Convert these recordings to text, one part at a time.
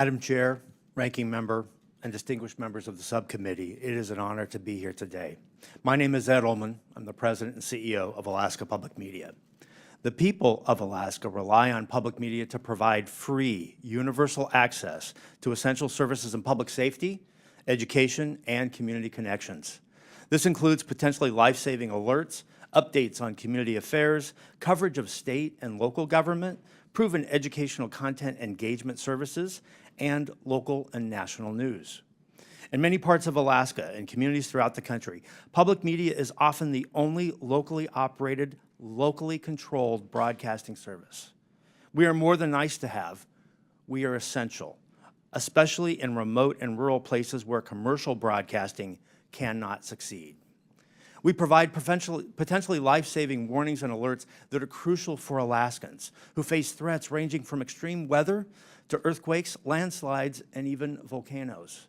Madam Chair, Ranking Member, and distinguished members of the subcommittee, it is an honor to be here today. My name is Ed Ullman. I'm the President and CEO of Alaska Public Media. The people of Alaska rely on public media to provide free, universal access to essential services in public safety, education, and community connections. This includes potentially life-saving alerts, updates on community affairs, coverage of state and local government, proven educational content engagement services, and local and national news. In many parts of Alaska and communities throughout the country, public media is often the only locally operated, locally controlled broadcasting service. We are more than nice to have, we are essential, especially in remote and rural places where commercial broadcasting cannot succeed. We provide potentially life-saving warnings and alerts that are crucial for Alaskans who face threats ranging from extreme weather to earthquakes, landslides, and even volcanoes.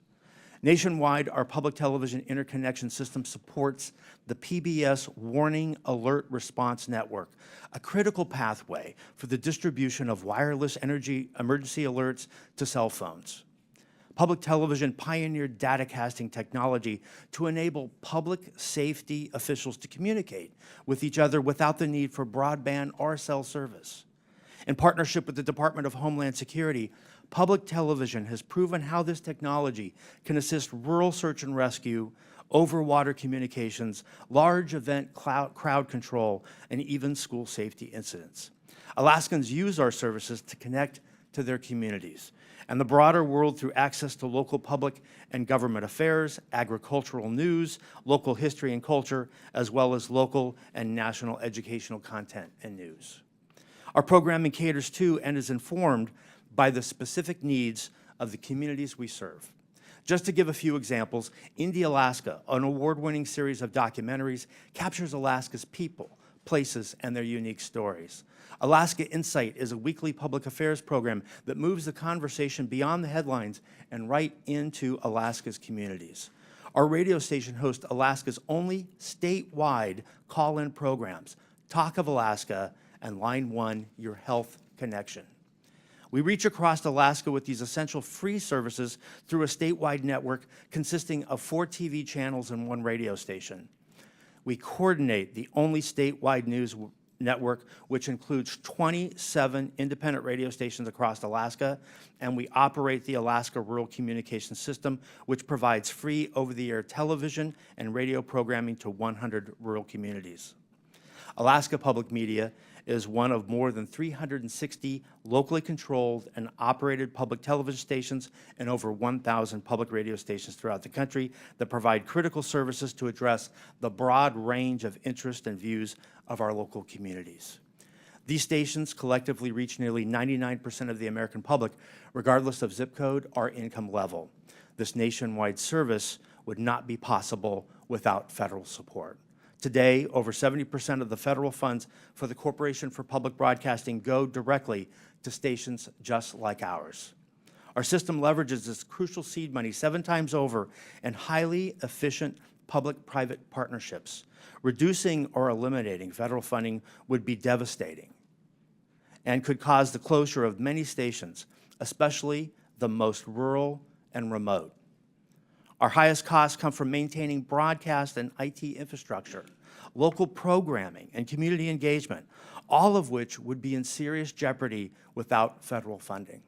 Nationwide, our public television interconnection system supports the PBS Warning Alert Response Network, a critical pathway for the distribution of wireless energy emergency alerts to cell phones. Public television pioneered datacasting technology to enable public safety officials to communicate with each other without the need for broadband or cell service. In partnership with the Department of Homeland Security, public television has proven how this technology can assist rural search and rescue, over-water communications, large event crowd control, and even school safety incidents. Alaskans use our services to connect to their communities and the broader world through access to local public and government affairs, agricultural news, local history and culture, as well as local and national educational content and news. Our programming caters to and is informed by the specific needs of the communities we serve. Just to give a few examples, Indie Alaska, an award-winning series of documentaries, captures Alaska's people, places, and their unique stories. Alaska Insight is a weekly public affairs program that moves the conversation beyond the headlines and right into Alaska's communities. Our radio station hosts Alaska's only statewide call-in programs, Talk of Alaska and Line 1, Your Health Connection. We reach across Alaska with these essential free services through a statewide network consisting of 4 TV channels and 1 radio station. We coordinate the only statewide news network, which includes 27 independent radio stations across Alaska, and we operate the Alaska Rural Communications System, which provides free over-the-air television and radio programming to 100 rural communities. Alaska Public Media is one of more than 360 locally controlled and operated public television stations and over 1,000 public radio stations throughout the country that provide critical services to address the broad range of interests and views of our local communities. These stations collectively reach nearly 99% of the American public, regardless of zip code or income level. This nationwide service would not be possible without federal support. Today, over 70% of the federal funds for the Corporation for Public Broadcasting go directly to stations just like ours. Our system leverages this crucial seed money 7 times over in highly efficient public-private partnerships. Reducing or eliminating federal funding would be devastating and could cause the closure of many stations, especially the most rural and remote. Our highest costs come from maintaining broadcast and IT infrastructure, local programming, and community engagement, all of which would be in serious jeopardy without federal funding.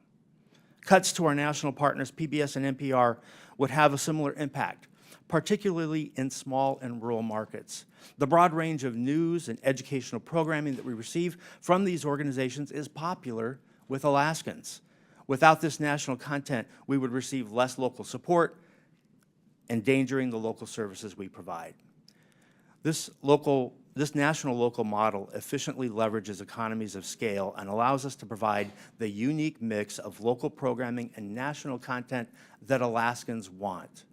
Cuts to our national partners, PBS and NPR, would have a similar impact, particularly in small and rural markets. The broad range of news and educational programming that we receive from these organizations is popular with Alaskans. Without this national content, we would receive less local support, endangering the local services we provide. This national local model efficiently leverages economies of scale and allows us to provide the unique mix of local programming and national content that Alaskans want.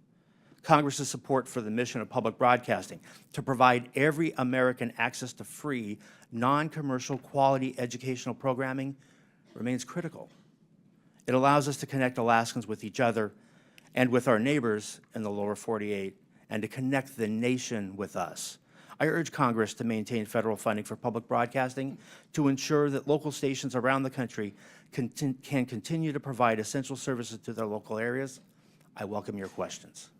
Congress's support for the mission of public broadcasting to provide every American access to free, non-commercial quality educational programming remains critical. It allows us to connect Alaskans with each other and with our neighbors in the lower 48, and to connect the nation with us. I urge Congress to maintain federal funding for public broadcasting to ensure that local stations around the country can continue to provide essential services to their local areas. I welcome your questions.